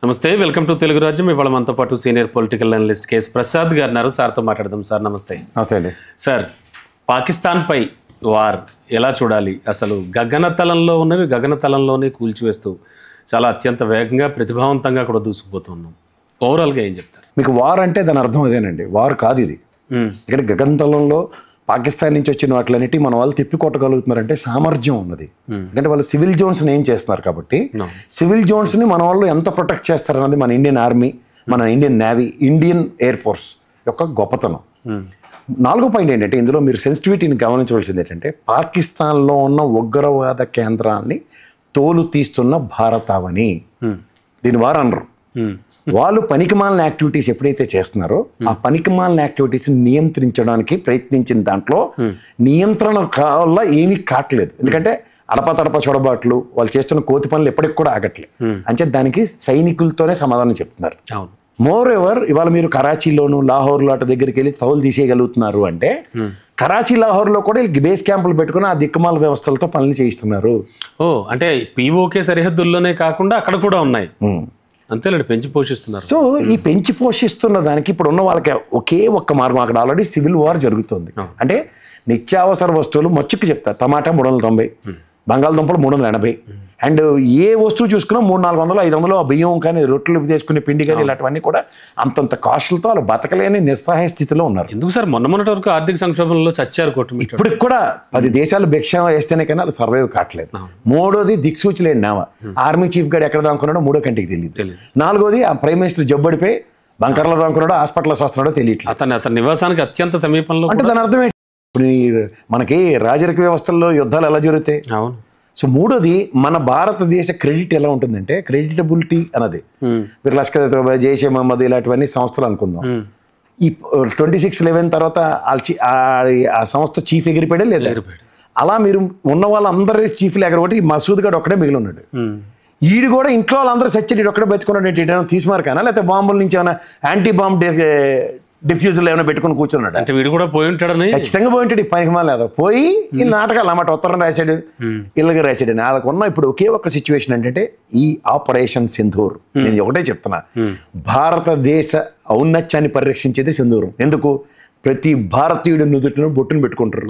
నమస్తే, welcome to Telugu రాజ్యం. ఇవాళ మనతో పాటు senior political analyst KS Prasad గారు ఉన్నారు. సార్తో మాట్లాడదాం. సార్ నమస్తే. నమస్తే అండి. సార్, పాకిస్తాన్పై వార్ ఎలా చూడాలి? అసలు గగనతలంలో ఉన్నవి గగనతలంలోనే కూల్చివేస్తూ చాలా అత్యంత వేగంగా ప్రతిభావంతంగా కూడా దూసుకుపోతున్నాం. ఓవరాల్గా ఏం చెప్తారు? మీకు వార్ అంటే దాని అర్థం అదేనండి. వార్ కాదు ఇది. ఇక్కడ గగనతలంలో పాకిస్తాన్ నుంచి వచ్చిన వాటిలన్నిటి మన వాళ్ళు తిప్పికొట్టగలుగుతున్నారంటే సామర్థ్యం ఉన్నది. ఎందుకంటే వాళ్ళు సివిల్ జోన్స్ని ఏం చేస్తున్నారు కాబట్టి సివిల్ జోన్స్ని మన వాళ్ళు ఎంత ప్రొటెక్ట్ చేస్తారన్నది మన ఇండియన్ ఆర్మీ, మన Indian navy, Indian air force యొక్క గొప్పతనం. నాలుగో పాయింట్ ఏంటంటే ఇందులో మీరు సెన్సిటివిటీని గమనించవలసింది ఏంటంటే పాకిస్తాన్లో ఉన్న ఉగ్రవాద కేంద్రాన్ని తోలు తీస్తున్న భారతావని. దీని వారు అనరు. వాళ్ళు పనికిమాలిన యాక్టివిటీస్ ఎప్పుడైతే చేస్తున్నారో ఆ పనికిమాలిన యాక్టివిటీస్ నియంత్రించడానికి ప్రయత్నించిన దాంట్లో నియంత్రణ వల్ల ఏమీ కావట్లేదు. ఎందుకంటే అడపతడప చొడబాట్లు వాళ్ళు చేస్తున్న కోతి పనులు ఎప్పటికి కూడా ఆగట్లేదు. అంటే దానికి సైనికులతోనే సమాధానం చెప్తున్నారు. మోర్ ఎవర్ ఇవాళ మీరు కరాచీలోను లాహోర్లో అటు దగ్గరికి వెళ్ళి తౌలు తీసేయగలుగుతున్నారు అంటే కరాచీ లాహోర్లో కూడా బేస్ క్యాంపులు పెట్టుకుని ఆ దిక్కుమాల వ్యవస్థలతో పనులు చేయిస్తున్నారు. అంటే పీఓకే సరిహద్దుల్లోనే కాకుండా అక్కడ కూడా ఉన్నాయి. అంతేలేండి, పెంచి పోషిస్తున్నారు. సో ఈ పెంచి పోషిస్తున్న దానికి ఇప్పుడు ఉన్న వాళ్ళకి ఒకే ఒక్క మార్గం. అక్కడ ఆల్రెడీ సివిల్ వార్ జరుగుతుంది. అంటే నిత్యావసర వస్తువులు మచ్చుకు చెప్తారు. టమాటా 390, బంగాళదుంపలు 380, అండ్ ఏ వస్తువు చూసుకున్నా 300-400, 500 బియ్యం కానీ రొట్టెలు తీసుకునే పిండి కానీ ఇలాంటివన్నీ కూడా అంతంత కాస్టులతో వాళ్ళు బతకలేని నిస్సహాయ స్థితిలో ఉన్నారు. ఎందుకు సార్ మొన్నటి వరకు ఆర్థిక సంక్షోభంలో చచ్చారు కొట్టు. ఇప్పుడు కూడా 10 దేశాలు భిక్ష వేస్తేనే కానీ వాళ్ళు సర్వైవ్ కావట్లేదు. మూడోది దిక్సూచి లేని నావా. ఆర్మీ చీఫ్ గారు ఎక్కడ దానుకున్నాడో మూడో కంటికి తెలియదు. నాలుగోది ఆ ప్రైమ్ మినిస్టర్ జబ్బడిపోయి బంకర్లో దానుకున్నాడో హాస్పిటల్లో వస్తున్నాడో తెలియట్లేదు. అతని నివాసానికి అత్యంత సమీపంలో. అంటే దాని అర్థం ఏంటి? మనకి రాజరిక వ్యవస్థల్లో యుద్ధాలు ఎలా జరుగుతాయి? అవును. సో మూడోది మన భారతదేశ క్రెడిట్ ఎలా ఉంటుందంటే క్రెడిటబిలిటీ అన్నది. మీరు లష్కర్ జైషే మహమ్మద్ ఇలాంటివన్నీ సంస్థలు అనుకుందాం. ఈ 26/11 తర్వాత ఆ సంస్థ చీఫ్ ఎగిరిపోయాడే లేదా? అలా మీరు ఉన్న వాళ్ళందరూ చీఫ్లు ఎగరబట్టి మసూద్ గడు ఒక్కడే మిగిలి ఉన్నాడు. ఈడు కూడా ఇంట్లో వాళ్ళందరూ సచ్చి ఒక్కడే బతుకున్నాడు. ఏమైనా తీసుమారు కానీ లేకపోతే బాంబుల నుంచి ఏమైనా యాంటీ బాంబ్ డిఫ్యూజర్లు ఏమైనా పెట్టుకుని కూర్చున్నాడు. అంటే వీడు కూడా పోయి ఉంటాడని. ఖచ్చితంగా పోయి ఉంటాడు. ఈ పనికి లేదా పోయి ఈ నాటకాలు అన్నమాట. ఉత్తరం రాశాడు, ఇళ్ళగా రాశాడు అని వాళ్ళకున్న ఇప్పుడు ఒకే ఒక్క సిచ్యువేషన్ ఏంటంటే ఈ ఆపరేషన్ సింధూర్. నేను ఒకటే చెప్తున్నా, భారతదేశ ఔన్నత్యాన్ని పరిరక్షించేది సింధూరం. ఎందుకు? ప్రతి భారతీయుడు నుదుటిను బొట్టును పెట్టుకుంటారు.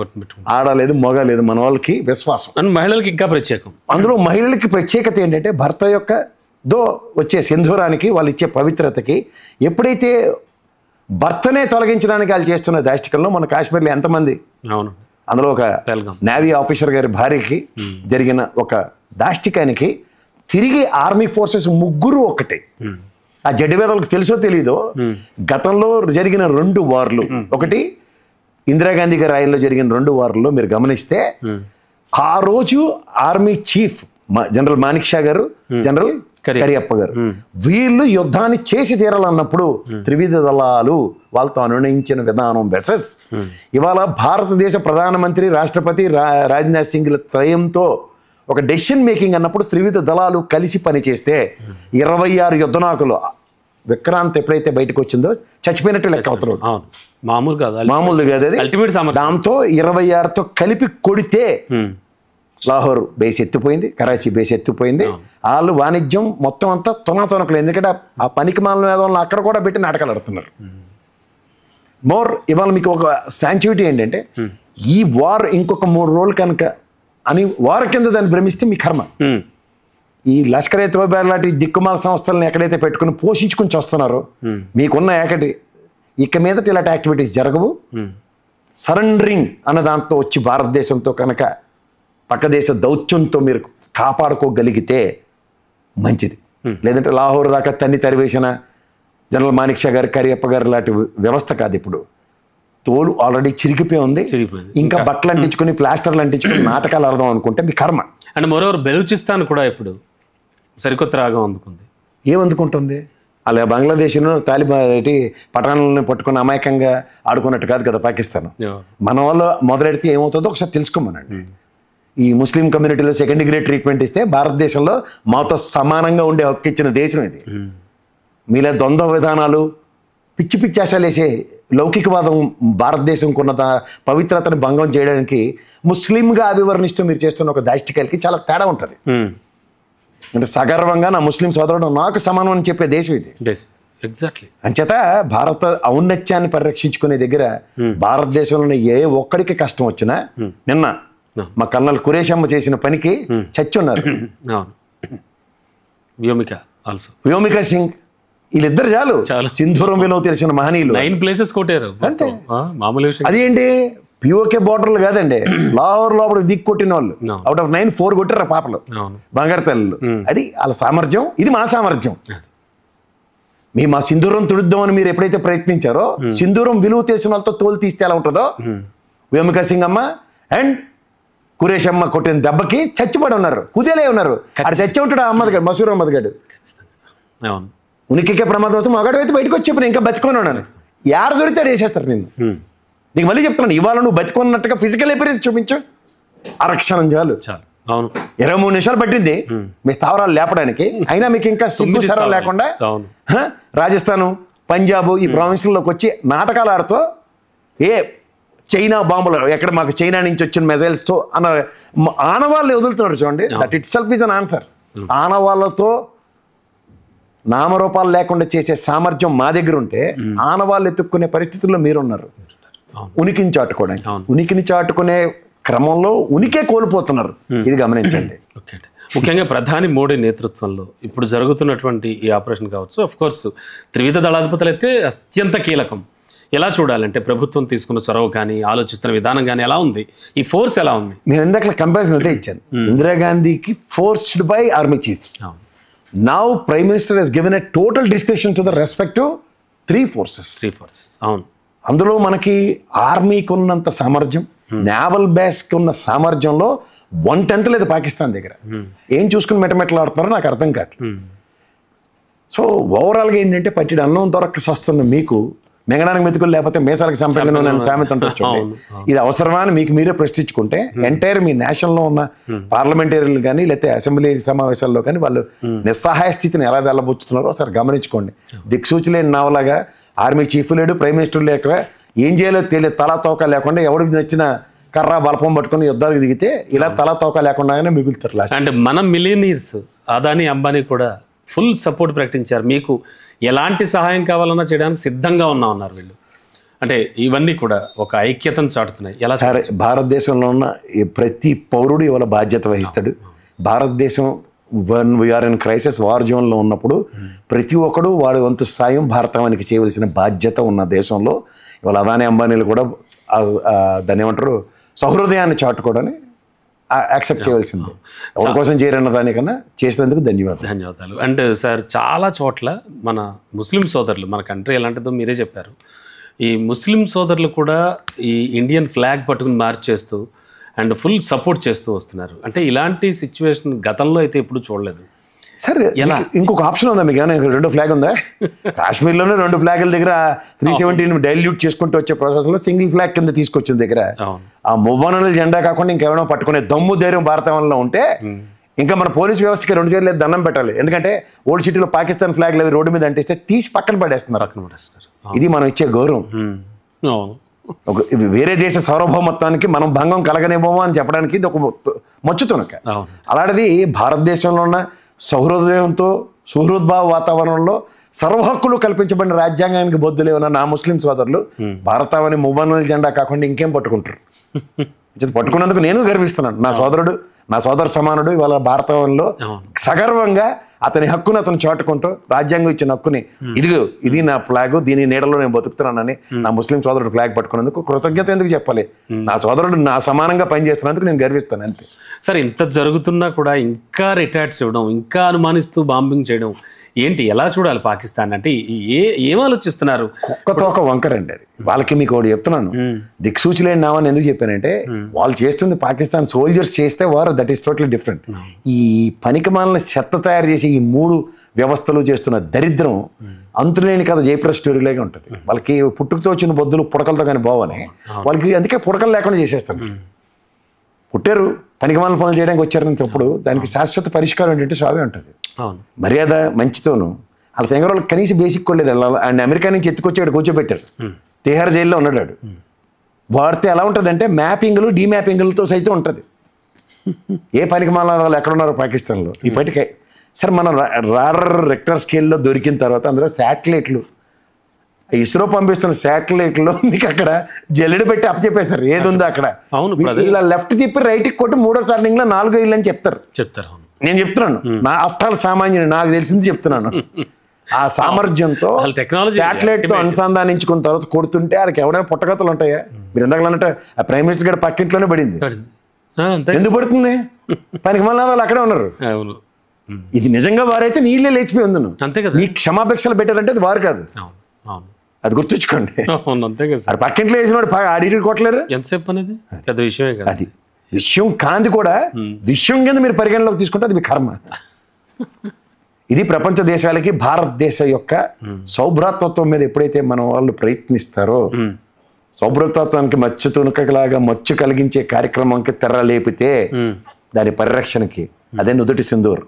ఆడలేదు మగ లేదు, మన వాళ్ళకి విశ్వాసం. మహిళలకి ఇంకా ప్రత్యేకం. అందులో మహిళలకి ప్రత్యేకత ఏంటంటే భర్త యొక్క వచ్చే సింధూరానికి వాళ్ళు ఇచ్చే పవిత్రతకి ఎప్పుడైతే భర్తనే తొలగించడానికి వాళ్ళు చేస్తున్న దాష్టికంలో మన కాశ్మీర్లో ఎంతమంది, అందులో ఒక నేవీ ఆఫీసర్ గారి భార్యకి జరిగిన ఒక దాష్టికానికి తిరిగి ఆర్మీ ఫోర్సెస్ ముగ్గురు ఒకటే. ఆ జడ్డివేదలకు తెలుసో తెలీదో గతంలో జరిగిన 2 వార్లు, ఒకటి ఇందిరాగాంధీ గారి ఆయనలో జరిగిన 2 వార్లలో మీరు గమనిస్తే ఆ రోజు army chief general Manik Shah గారు, జనరల్ కరియప్ప గారు వీళ్ళు యుద్ధాన్ని చేసి తీరాలన్నప్పుడు త్రివిధ దళాలు వాళ్ళతో అనునయించిన విధానం వెసెస్ ఇవాళ భారతదేశ ప్రధానమంత్రి, రాష్ట్రపతి, రాజ్నాథ్ సింగ్ల త్రయంతో ఒక డెసిషన్ మేకింగ్ అన్నప్పుడు త్రివిధ దళాలు కలిసి పనిచేస్తే 26 యుద్ధనాకులు విక్రాంత్ ఎప్పుడైతే బయటకు వచ్చిందో చచ్చిపోయినట్టు లెక్క అవుతున్నాడు. మామూలు కాదు అది. దాంతో 26తో కలిపి కొడితే లాహోర్ బేస్ ఎత్తిపోయింది, కరాచీ బేస్ ఎత్తిపోయింది. వాళ్ళు వాణిజ్యం మొత్తం అంతా తొనకలేదు. ఎందుకంటే ఆ పనికి మాలిన వేదంలో అక్కడ కూడా పెట్టి నాటకాలు ఆడుతున్నారు. మోర్ ఇవాళ మీకు ఒక శాంచువిటీ ఏంటంటే ఈ వార్ ఇంకొక 3 రోజులు కనుక అని వార్ కింద దాన్ని భ్రమిస్తే మీ కర్మ. ఈ లష్కర్ ఏ తోబా లాంటి దిక్కుమాల సంస్థలను ఎక్కడైతే పెట్టుకుని పోషించుకుని వస్తున్నారో మీకున్న ఏకటి ఇక మీదట ఇలాంటి యాక్టివిటీస్ జరగవు. సరెండరింగ్ అన్న దాంతో వచ్చి భారతదేశంతో కనుక పక్క దేశ దౌత్యంతో మీరు కాపాడుకోగలిగితే మంచిది. లేదంటే లాహోర్ దాకా తరివేసిన జనరల్ మానిక్ షా గారు, కరియప్ప గారు లాంటి వ్యవస్థ కాదు. ఇప్పుడు తోలు ఆల్రెడీ చిరిగిపోయి ఉంది. ఇంకా బట్టలు అంటించుకుని ప్లాస్టర్లు అంటించుకుని నాటకాలు ఆడదాం అనుకుంటే మీ కర్మ. అండ్ మరోవర్ బెలూచిస్తాన్ కూడా ఇప్పుడు సరికొత్త రాగం అందుకుంది. ఏమందుకుంటుంది? అలా బంగ్లాదేశ్ను తాలిబాన్ పట్టణాలను పట్టుకుని అమాయకంగా ఆడుకున్నట్టు కాదు కదా పాకిస్తాన్. మన వాళ్ళు మొదలెడితే ఏమవుతుందో ఒకసారి తెలుసుకోమనండి. ఈ ముస్లిం కమ్యూనిటీలో సెకండ్ డిగ్రీ ట్రీట్మెంట్ ఇస్తే భారతదేశంలో మాతో సమానంగా ఉండే హక్కు ఇచ్చిన దేశం ఇది. మీలా ద్వంద్వ విధానాలు పిచ్చి పిచ్చాశాలు వేసే లౌకికవాదం భారతదేశంకు ఉన్న పవిత్రతను భంగం చేయడానికి ముస్లింగా అభివర్ణిస్తూ మీరు చేస్తున్న ఒక దాష్టికాలకి చాలా తేడా ఉంటుంది. అంటే సగర్వంగా నా ముస్లిం సోదరుడు నాకు సమానం అని చెప్పే దేశం ఇది. ఎగ్జాక్ట్లీ. అంచేత భారత ఔన్నత్యాన్ని పరిరక్షించుకునే దగ్గర భారతదేశంలో ఏ ఒక్కడికి కష్టం వచ్చినా నిన్న మా కల్నల్ కురేషమ్మ చేసిన పనికి చచ్చున్నారు. వ్యోమికా సింగ్ వీళ్ళిద్దరు చాలు సింధూరం విలువ తెలిసిన మహనీయులు. 9 places కొట్టారు అంతే. మామూలు అదేంటి పిఓకే బోర్డర్లు కాదండి, లాహోర్ లోపల దిక్కు కొట్టిన వాళ్ళు అవుట్ ఆఫ్ 9 4 కొట్టారు పాపలు, బంగారు తల్లులు. అది వాళ్ళ సామర్థ్యం, ఇది మా సామర్థ్యం. మా సింధూరం తుడుద్దామని మీరు ఎప్పుడైతే ప్రయత్నించారో సింధూరం విలువ తెలిసిన వాళ్ళతో తోలు తీస్తే ఎలా ఉంటుందో వ్యోమికా సింగ్ అమ్మ అండ్ కురేషమ్మ కొట్టిన దెబ్బకి చచ్చిపడి ఉన్నారు, కుదేలే ఉన్నారు. అది చచ్చి ఉంటాడు అమ్మదగాడు, మసూర్ అహ్మద్గాడు. ఉనికికే ప్రమాదం వస్తే మగాడు అయితే బయటకు వచ్చి చెప్పి ఇంకా బతికొని ఉన్నాను, యారు దొరికితే వేసేస్తారు నిన్ను. నీకు మళ్ళీ చెప్తున్నాను, ఇవాళ నువ్వు బతికున్నట్టుగా ఫిజికల్ అపియరెన్స్ చూపించు, అరక్షణం చాలు. 23 నిమిషాలు పట్టింది మీ స్థావరాలు లేపడానికి, అయినా మీకు ఇంకా సిగ్గు సరం లేకుండా రాజస్థాన్ పంజాబ్ ఈ ప్రావిన్స్లోకి వచ్చి నాటకాలు ఆడుతూ చైనా బాంబులు ఎక్కడ మాకు చైనా నుంచి వచ్చిన మిజైల్స్తో అన్న ఆనవాళ్ళు వదులుతున్నారు చూడండి. That itself is an answer. ఆనవాళ్ళతో నామరూపాలు లేకుండా చేసే సామర్థ్యం మా దగ్గర ఉంటే ఆనవాళ్ళు ఎత్తుక్కునే పరిస్థితుల్లో మీరున్నారు. ఉనికిని చాటుకోవడానికి, ఉనికిని చాటుకునే క్రమంలో ఉనికే కోల్పోతున్నారు. ఇది గమనించండి. ముఖ్యంగా ప్రధాని మోడీ నేతృత్వంలో ఇప్పుడు జరుగుతున్నటువంటి ఈ ఆపరేషన్ కావచ్చు, అఫ్ కోర్స్ త్రివిధ దళాధిపతులు అయితే అత్యంత కీలకం. ఎలా చూడాలంటే ప్రభుత్వం తీసుకున్న చొరవ కానీ ఆలోచిస్తున్న విధానం కానీ ఎలా ఉంది, ఈ ఫోర్స్ ఎలా ఉంది? నేను ఇందాక కంపారిజన్ అయితే ఇచ్చాను. ఇందిరాగాంధీకి forced by army chiefs. Now prime minister he's given a total description to the respective 3 forces. అవును. అందులో మనకి ఆర్మీకి ఉన్నంత సామర్థ్యం, నేవల్ బేస్కి ఉన్న సామర్థ్యంలో 1/10 లేదు పాకిస్తాన్ దగ్గర. ఏం చూసుకుని మెటమెట్లాడుతున్నారో నాకు అర్థం కావట్లేదు. సో ఓవరాల్గా ఏంటంటే పట్టిన అన్నం దొరక్క సస్తున్న మీకు మింగడానికి మెతుకులు లేకపోతే మేసాలకు సంపంగా నేను సామెత ఉంటుంది. ఇది అవసరమా అని మీకు మీరే ప్రశ్నించుకుంటే ఎంటైర్ మీ నేషనల్లో ఉన్న పార్లమెంటరీలు కానీ లేకపోతే అసెంబ్లీ సమావేశాల్లో కానీ వాళ్ళు నిస్సహాయ స్థితిని ఎలా వెళ్ళబుచ్చుతున్నారో ఒకసారి గమనించుకోండి. దిక్సూచి లేని నావలాగా ఆర్మీ చీఫ్ లేడు, ప్రైమ్ మినిస్టర్ లేక ఏం చేయాలో తెలియదు, తలా తోక లేకుండా ఎవరికి నచ్చిన కర్ర బలపం పట్టుకుని యుద్ధాలకు దిగితే ఇలా తలా తోక లేకుండానే మిగులుతారు. అండ్ మన మిలియనీర్స్ అదానీ అంబానీ కూడా ఫుల్ సపోర్ట్ ప్రకటించారు. మీకు ఎలాంటి సహాయం కావాలన్నా చేయడానికి సిద్ధంగా ఉన్నారు వీళ్ళు. అంటే ఇవన్నీ కూడా ఒక ఐక్యతను చాటుతున్నాయి. ఎలా సరే, భారతదేశంలో ఉన్న ప్రతి పౌరుడు ఇవాళ బాధ్యత వహిస్తాడు. భారతదేశం వీఆర్ ఇన్ క్రైసిస్ వార్ జోన్లో ఉన్నప్పుడు ప్రతి ఒక్కడు వాడి వంతు సాయం భారతానికి చేయవలసిన బాధ్యత ఉన్న దేశంలో ఇవాళ అదానీ అంబానీలు కూడా దాన్ని ఏమంటారు సహృదయాన్ని చాటుకోవడాన్ని యాక్సెప్ట్ చేయవలసింది. ఎవరి కోసం చేరన్న దానికన్నా చేసినందుకు ధన్యవాదాలు. అండ్ సార్, చాలా చోట్ల మన ముస్లిం సోదరులు, మన కంట్రీ ఎలాంటిదో మీరే చెప్పారు, ఈ ముస్లిం సోదరులు కూడా ఈ ఇండియన్ ఫ్లాగ్ పట్టుకుని మార్చేస్తూ అండ్ ఫుల్ సపోర్ట్ చేస్తూ వస్తున్నారు. అంటే ఇలాంటి సిచ్యువేషన్ గతంలో అయితే ఎప్పుడు చూడలేదు. సరే, ఇంకొక ఆప్షన్ ఉందా మీకు? 2 ఫ్లాగ్ ఉందా? కాశ్మీర్లోనే 2 ఫ్లాగుల దగ్గర 370 డైల్యూట్ చేసుకుంటూ వచ్చే ప్రాసెస్లో సింగిల్ ఫ్లాగ్ కింద తీసుకొచ్చిన దగ్గర ఆ మువ్వనల జెండా కాకుండా ఇంకేమైనా పట్టుకునే దమ్ము ధైర్యం భారతంలో ఉంటే ఇంకా మన పోలీస్ వ్యవస్థకి 2 చేతులు దండం పెట్టాలి. ఎందుకంటే ఓల్డ్ సిటీలో పాకిస్తాన్ ఫ్లాగ్లు అవి రోడ్డు మీద అంటిస్తే తీసి పక్కన పడేస్తున్నారు. ఇది మనం ఇచ్చే గౌరవం. వేరే దేశ సార్వభౌమత్వానికి మనం భంగం కలగనివ్వము అని చెప్పడానికి ఇది ఒక మచ్చుతునక. అలాంటిది భారతదేశంలో ఉన్న సౌహృదయంతో సుహృద్భావ వాతావరణంలో సర్వ హక్కులు కల్పించబడిన రాజ్యాంగానికి బొద్దులే ఉన్న నా ముస్లిం సోదరులు భారతావని మువ్వన్నెల జెండా కాకుండా ఇంకేం పట్టుకుంటారు? పట్టుకున్నందుకు నేను గర్విస్తున్నాను. నా సోదరు సమానుడు ఇవాళ భారతావనిలో సగర్వంగా అతని హక్కును అతను చాటుకుంటూ రాజ్యాంగం ఇచ్చిన హక్కుని ఇది నా ఫ్లాగ్, దీని నీడలో నేను బతుకుతున్నానని నా ముస్లిం సోదరుడు ఫ్లాగ్ పట్టుకున్నందుకు కృతజ్ఞత ఎందుకు చెప్పాలి? నా సోదరుడు నా సమానంగా పనిచేస్తున్నందుకు నేను గర్విస్తాను అంతే. సరే, ఇంత జరుగుతున్నా కూడా ఇంకా రిటార్ట్స్ ఇవ్వడం, ఇంకా అనుమానిస్తూ బాంబింగ్ చేయడం ఏంటి? ఎలా చూడాలి పాకిస్తాన్? అంటే ఏం ఆలోచిస్తున్నారు? కుక్కతోక వంకరండి అది. వాళ్ళకి మీకు ఒకటి చెప్తున్నాను, దిక్సూచి లేని నావని ఎందుకు చెప్పానంటే వాళ్ళు చేస్తుంది పాకిస్తాన్ సోల్జర్స్ చేస్తే వారు దట్ ఈస్ టోటలీ డిఫరెంట్. ఈ పనికిమాలిన చెత్త తయారు చేసి ఈ 3 వ్యవస్థలు చేస్తున్న దరిద్రం అంతులేని కథ జయప్రద స్టోరీలాగే ఉంటుంది. వాళ్ళకి పుట్టుకతో వచ్చిన బొద్దులు పుడకలతో కానీ బావని వాళ్ళకి అందుకే పుడకలు లేకుండా చేసేస్తారు. పుట్టారు, పనికిమాలిన పనులు చేయడానికి వచ్చారని తప్పుడు దానికి శాశ్వత పరిష్కారం ఏంటంటే సావే ఉంటుంది. మర్యాద మంచితోను వాళ్ళ తెంగర వాళ్ళకి కనీసం బేసిక్ కూడా లేదు. అండ్ అమెరికా నుంచి ఎత్తుకొచ్చి ఇక్కడ కూర్చోబెట్టారు, తిహార్ జైల్లో ఉన్నాడు. వాడితే ఎలా ఉంటుందంటే మ్యాపింగ్లు డీమ్యాపింగ్లతో సైతం ఉంటుంది. ఏ పనికిమాల వాళ్ళు ఎక్కడున్నారో పాకిస్తాన్లో ఇప్పటికే సార్ మన రాడర్ రెక్టర్ స్కేల్లో దొరికిన తర్వాత అందులో శాటిలైట్లు, ఇస్రో పంపిస్తున్న శాటిలైట్లో మీకు అక్కడ జల్లెడ పెట్టి అప్పచెప్పేస్తారు ఏది ఉందో అక్కడ. అవును, ఇలా లెఫ్ట్ తిప్పి రైట్కి కొట్టి 3వ టర్నింగ్లో 4 ఇల్లు అని చెప్తారు. నేను చెప్తున్నాను, నా ఆఫ్టర్ ఆల్ సామాన్యుడు, నాకు తెలిసింది చెప్తున్నాను. ఆ సామర్థ్యంతో శాటిలైట్ తో అనుసంధానించుకున్న తర్వాత కొడుతుంటే ఆడికి ఎవడైనా పుట్టగతలు ఉంటాయా? మీరు ఎందాక అన్నట్టు ఆ ప్రైమ్ మినిస్టర్ గారి పక్కింట్లోనే పడింది. ఎందుకు పడుతుంది? పనికి మళ్ళీ వాళ్ళు అక్కడే ఉన్నారు. ఇది నిజంగా వారైతే నీళ్ళే లేచిపోయి ఉంది. నీ క్షమాభిక్షలు పెట్టారంటే అది వారు కాదు, అది గుర్తుంచుకోండి. అది పక్కింట్లో వేసినవాడు ఆడి కొట్టలేరు. ఎంతసేపు అనేది పెద్ద విషయమే కదా. అది విషయం కాంతి కూడా విషయం కింద మీరు పరిగణలోకి తీసుకుంటే అది మీ కర్మ. ఇది ప్రపంచ దేశాలకి భారతదేశ యొక్క సౌభ్రాతత్వం మీద ఎప్పుడైతే మన వాళ్ళు ప్రయత్నిస్తారో, సౌభ్రాతత్వానికి మచ్చు తునకలాగా మచ్చు కలిగించే కార్యక్రమానికి తెర లేపితే దాని పరిరక్షణకి అదే నుదుటి సింధూర్.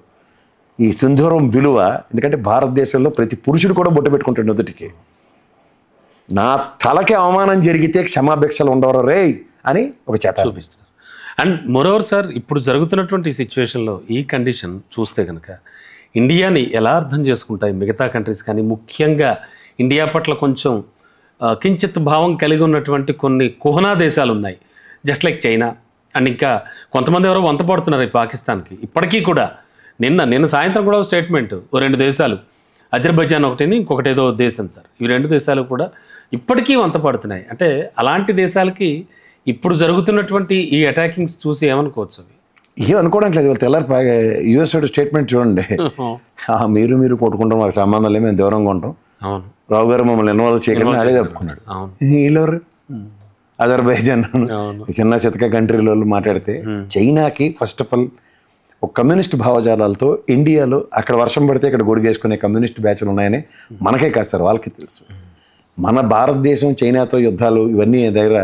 ఈ సింధూరం విలువ, ఎందుకంటే భారతదేశంలో ప్రతి పురుషుడు కూడా బొట్టు పెట్టుకుంటాడు నుదుటికి. నా తలకి అవమానం జరిగితే క్షమాభిక్షలు ఉండవరు రే అని ఒక చేత చూపిస్తారు. అండ్ మోరోవర్ సార్, ఇప్పుడు జరుగుతున్నటువంటి ఈ సిచ్యువేషన్లో ఈ కండిషన్ చూస్తే కనుక ఇండియాని ఎలా అర్థం చేసుకుంటాయి మిగతా కంట్రీస్? కానీ ముఖ్యంగా ఇండియా పట్ల కొంచెం కించిత్ భావం కలిగి ఉన్నటువంటి కొన్ని కుహనా దేశాలు ఉన్నాయి, జస్ట్ లైక్ చైనా. అండ్ ఇంకా కొంతమంది ఎవరో వంత పడుతున్నారు ఈ పాకిస్తాన్కి ఇప్పటికీ కూడా. నిన్న సాయంత్రం కూడా స్టేట్మెంట్, 2 దేశాలు, అజర్బైజాన్ ఒకటిని, ఇంకొకటి ఏదో దేశం సార్, ఈ 2 దేశాలు కూడా ఇప్పటికీ వంత పడుతున్నాయి. అంటే అలాంటి దేశాలకి ఇప్పుడు జరుగుతున్నటువంటి ఈ అటాకింగ్స్ చూసి ఏమనుకోవచ్చు? అవి ఏం అనుకోవడానికి లేదు. వాళ్ళు తెల్లారి యూఎస్ స్టేట్మెంట్ చూడండి, మీరు కొట్టుకుంటాం, మాకు సంబంధం లేదు, మేము దూరంగా ఉంటాం, రావు గారు మమ్మల్ని ఇన్వాల్వ్ చేయకుండా అదే చెప్పుకున్నాడు. వీళ్ళెవరు? అజర్బైజాన్ చిన్న శతక కంట్రీలో మాట్లాడితే, చైనాకి ఫస్ట్ ఆఫ్ ఆల్ ఒక కమ్యూనిస్ట్ భావజాలాలతో ఇండియాలో అక్కడ వర్షం పడితే ఇక్కడ గొడుగేసుకునే కమ్యూనిస్ట్ బ్యాచ్లు ఉన్నాయని మనకే కాదు సార్, వాళ్ళకి తెలుసు. మన భారతదేశం చైనాతో యుద్ధాలు ఇవన్నీ దగ్గర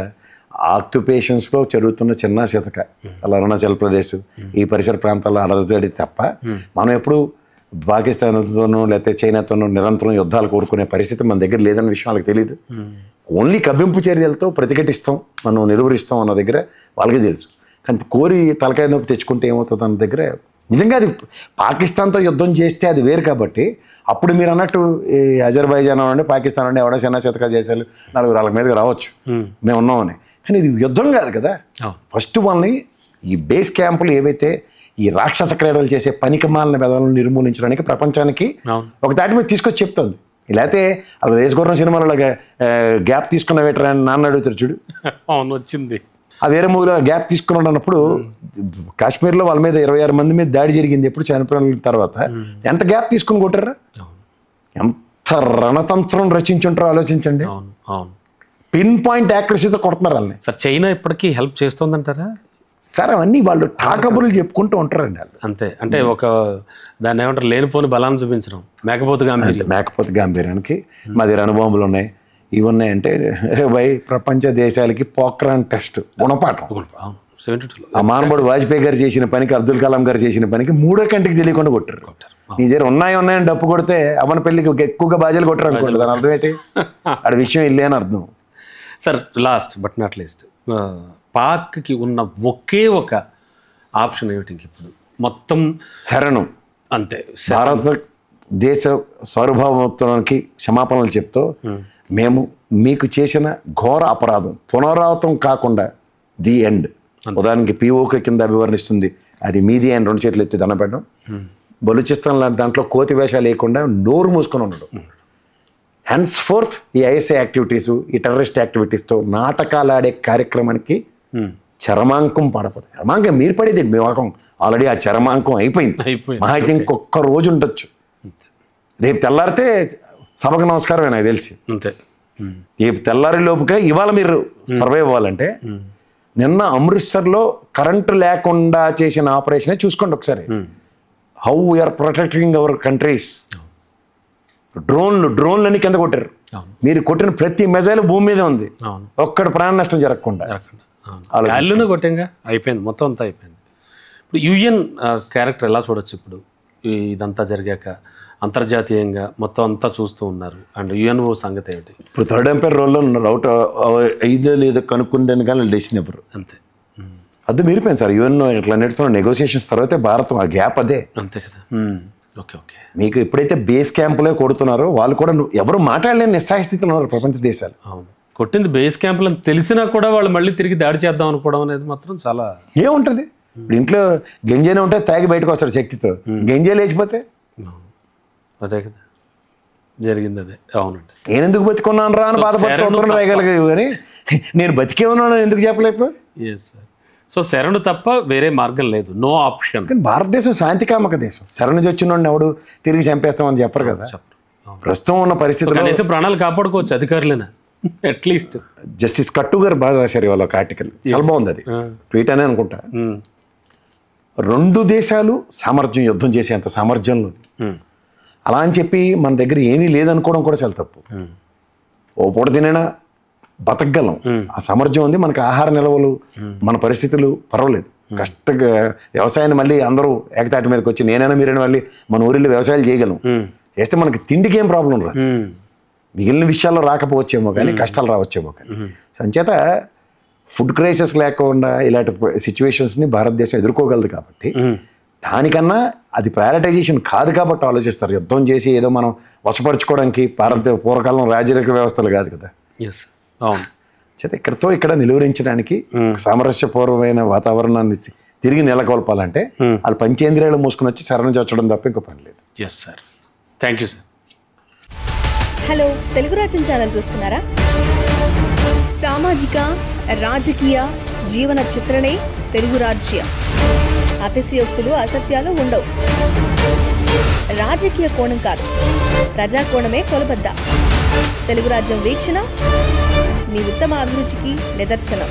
ఆక్యుపేషన్స్లో జరుగుతున్న చిన్న శతక అలా అరుణాచల్ ప్రదేశ్ ఈ పరిసర ప్రాంతాల్లో అడరజడి తప్ప మనం ఎప్పుడు పాకిస్తాన్తోనూ లేకపోతే చైనాతోనూ నిరంతరం యుద్ధాలు కోరుకునే పరిస్థితి మన దగ్గర లేదన్న విషయం వాళ్ళకి తెలియదు. ఓన్లీ కవ్వింపు చర్యలతో ప్రతిఘటిస్తాం, మనం నిలువరిస్తాం అన్న దగ్గర వాళ్ళకి తెలుసు. కానీ కోరి తలకాయ నొప్పి తెచ్చుకుంటే ఏమవుతుంది అన్న దగ్గర నిజంగా అది పాకిస్తాన్తో యుద్ధం చేస్తే అది వేరు. కాబట్టి అప్పుడు మీరు అన్నట్టు ఈ అజర్బైజాన్ అనండి, పాకిస్తాన్ అండి, ఎవడో చిన్న శతక చేశారు 4 వాళ్ళ మీదకి రావచ్చు, మేము ఉన్నామని. కానీ ఇది యుద్ధం కాదు కదా. ఫస్ట్ వాళ్ళని ఈ బేస్ క్యాంపులు ఏవైతే ఈ రాక్షస క్రీడలు చేసే పనికిమాలిన మెదలను నిర్మూలించడానికి ప్రపంచానికి ఒక దాటి మీద తీసుకొచ్చి చెప్తుంది. లేకపోతే అలా దేశగుర్రం సినిమాలో గ్యాప్ తీసుకున్న వేటరా అని నాన్న అడుగుతారు చూడు, వచ్చింది ఆ వేరే మూవీలో గ్యాప్ తీసుకున్నాడు అన్నప్పుడు కాశ్మీర్లో వాళ్ళ మీద 26 మంది మీద దాడి జరిగింది. ఎప్పుడు చనిపోయిన తర్వాత ఎంత గ్యాప్ తీసుకుని కొట్టారా? ఎంత రణతంత్రం రచించుంటారో ఆలోచించండి. పిన్ పాయింట్ యాక్యురసీతో కొడుతున్నారు వాళ్ళని. సార్ చైనా ఇప్పటికీ హెల్ప్ చేస్తుందంటారా? సార్ అవన్నీ వాళ్ళు టాకబుల్ చెప్పుకుంటూ ఉంటారండి వాళ్ళు. అంతే, అంటే ఒక దాన్ని ఏమంటారు, లేనిపోని బలాన్ని చూపించడం, మేకపోతే గాంభీర్యానికి మా దగ్గర అణుబాంబులు ఉన్నాయి, ఇవి ఉన్నాయంటే భయ్ ప్రపంచ దేశాలకి పోక్రాన్ టెస్ట్ గుణపాఠం. ఆ మానవుడు వాజ్పేయి గారు చేసిన పనికి, అబ్దుల్ కలాం గారు చేసిన పనికి 3వ కంటికి తెలియకుండా కొట్టారు. నీ దగ్గర ఉన్నాయని డప్పు కొడితే అమ్మన పెళ్లికి ఎక్కువగా బాజీలు కొట్టారు అనుకోండి, దాని అర్థం ఏంటి? ఆడ విషయం ఇల్లే అని అర్థం. Sir last but not least, పాక్కి ఉన్న ఒకే ఒక ఆప్షన్ ఏమిటి ఇప్పుడు? మొత్తం శరణం అంతే. భారతదేశ సార్వభౌమత్వానికి క్షమాపణలు చెప్తూ మేము మీకు చేసిన ఘోర అపరాధం పునరావృతం కాకుండా ది ఎండ్, ఉదాహరణకి పిఓకే కింద అభివర్ణిస్తుంది, అది మీది అని 2 చేతులు ఎత్తి దండపెట్టడం. బలూచిస్తాన్ లాంటి దాంట్లో కోతి వేషాలు లేకుండా నోరు మూసుకొని ఉండడం. హెన్స్ ఫోర్త్ ఈ ఐఎస్ఐ యాక్టివిటీసు, ఈ టెర్రరిస్ట్ యాక్టివిటీస్తో నాటకాలు ఆడే కార్యక్రమానికి చరమాంకం పడపోతుంది. చరమాంకం మీరు పడేది మీ వాకం ఆల్రెడీ ఆ చరమాంకం అయిపోయింది. మా అయితే ఇంకొక రోజు ఉండొచ్చు, రేపు తెల్లారితే సభకు నమస్కారమే నాకు తెలిసి. అంతే, రేపు తెల్లారి లోపుగా ఇవాళ మీరు సర్వైవ్ అవ్వాలంటే నిన్న అమృత్సర్లో కరెంటు లేకుండా చేసిన ఆపరేషనే చూసుకోండి ఒకసారి. How we are protecting our countries. డ్రోన్లని కింద కొట్టారు, మీరు కొట్టిన ప్రతి మెజైల్ భూమి మీద ఉంది, ఒక్కడి ప్రాణ నష్టం జరగకుండా కొట్టంగా అయిపోయింది, మొత్తం అంతా అయిపోయింది. ఇప్పుడు యుఎన్ క్యారెక్టర్ ఎలా చూడొచ్చు ఇప్పుడు ఇదంతా జరిగాక? అంతర్జాతీయంగా మొత్తం అంతా చూస్తూ ఉన్నారు, అండ్ యుఎన్ఓ సంగతి ఏమిటి? ఇప్పుడు థర్డ్ ఎంపైర్ రోల్లో ఉన్నారు, అవుట్ అయిందో లేదో కనుక్కుందని కానీ డెసిషన్ ఎవరు అంతే. అది మీరిపోయింది సార్. యుఎన్ ఇట్లా నెడుతున్న నెగోసియేషన్స్ తర్వాత భారత్ ఆ గ్యాప్ అదే అంతే కదా. Okay okay. మీకు ఎప్పుడైతే బేస్ క్యాంపులో కొడుతున్నారో వాళ్ళు కూడా ఎవరు మాట్లాడలేని నిస్సహాయ స్థితిలో ఉన్నారు ప్రపంచ దేశాలు. అవును, కొట్టింది బేస్ క్యాంపులు అని తెలిసినా కూడా వాళ్ళు మళ్ళీ తిరిగి దాడి చేద్దాం అనుకోవడం అనేది మాత్రం చాలా ఏముంటుంది. ఇప్పుడు ఇంట్లో గంజైనా ఉంటే తాగి బయటకు వస్తాడు శక్తితో, గంజే లేచిపోతే అదే కదా జరిగింది. అదే అవునండి. నేను ఎందుకు బతికున్నాను రా అని బాధపడుతూ రాయగలిగేవి కానీ నేను బతికే ఉన్నాను ఎందుకు చెప్పలేకపోయి. Yes sir. సో శరణు తప్ప వేరే మార్గం లేదు, నో ఆప్షన్. కానీ భారతదేశం శాంతికామక దేశం. శరణు నుంచి వచ్చిన ఎవడు తిరిగి చంపేస్తామని చెప్పరు కదా. ప్రస్తుతం ఉన్న పరిస్థితుల్లో కనీసం ప్రాణాలు కాపాడుకోవచ్చు అధికారులేనా అట్లీస్ట్. జస్టిస్ కట్టు గారు బాగా రాశారు వాళ్ళ ఒక ఆర్టికల్, చాలా బాగుంది. అది ట్వీట్ అనే అనుకుంటా. 2 దేశాలు సామర్థ్యం యుద్ధం చేసేంత సామర్థ్యంలో అలా అని చెప్పి మన దగ్గర ఏమీ లేదనుకోవడం కూడా చాలా తప్పు. ఓ పూట తినైనా బతకగలం, ఆ సామర్థ్యం ఉంది మనకు. ఆహార నిల్వలు, మన పరిస్థితులు పర్వాలేదు. కష్టంగా వ్యవసాయాన్ని మళ్ళీ అందరూ ఏకతాటి మీదకి వచ్చి నేనైనా మీరైనా మళ్ళీ మన ఊరిలో వ్యవసాయాలు చేయగలం. చేస్తే మనకి తిండికి ఏం ప్రాబ్లం రాదు. మిగిలిన విషయాల్లో రాకపోవచ్చేమో కానీ కష్టాలు రావచ్చేమో కానీ. అంచేత ఫుడ్ క్రైసిస్ లేకుండా ఇలాంటి సిచ్యువేషన్స్ని భారతదేశం ఎదుర్కోగలదు కాబట్టి దానికన్నా అది ప్రయారిటైజేషన్ కాదు కాబట్టి ఆలోచిస్తారు. యుద్ధం చేసి ఏదో మనం వశపరుచుకోవడానికి పూర్వకాలం రాజరిక వ్యవస్థలు కాదు కదా. అవును. చేత ఇక్కడ నిలువరించడానికి సామరస్యపూర్వమైన వాతావరణాన్ని తిరిగి నెలకొల్పాలంటే వాళ్ళు పంచేంద్రియాలు మూసుకుని వచ్చి శరణు చొచ్చడం తప్ప ఇంకో పని లేదు. Yes sir, thank you sir. Hello, Telugu Rajyam channel చూస్తున్నారా? సామాజిక రాజకీయ జీవన చిత్రణే తెలుగు రాజ్యం. అతిశయోక్తులు అసత్యాలు ఉండవు. రాజకీయ కోణం కాదు, ప్రజా కోణమే కొలబద్ద. తెలుగు రాజ్యం వీక్షణ మీ ఉత్తమ అభిరుచికి నిదర్శనం.